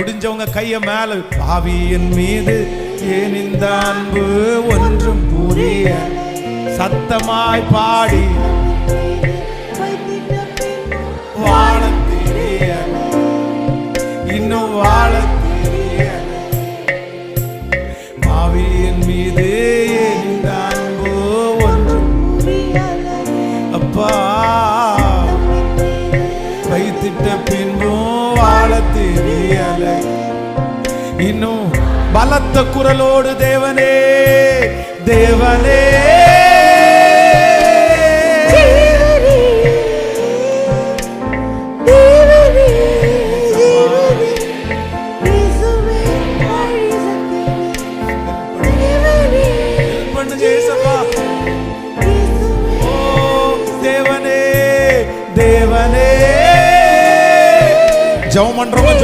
முடிஞ்சவங்க கைய மேல. பாவியின் மீது ஏன் இந்த அன்பு ஒன்றும் புரிய, சத்தமாய் பாடி வாழ தெரிய, இன்னும் வாழ தெரிய. பாவியின் மீது ஏன் இந்த அன்பு ஒன்றும் அப்பா வைத்திட்ட பின்பும் வாழ தெரியல. இன்னும் பலத்த குரலோடு தேவனே தேவனே ஜெபம் பண்றோம்.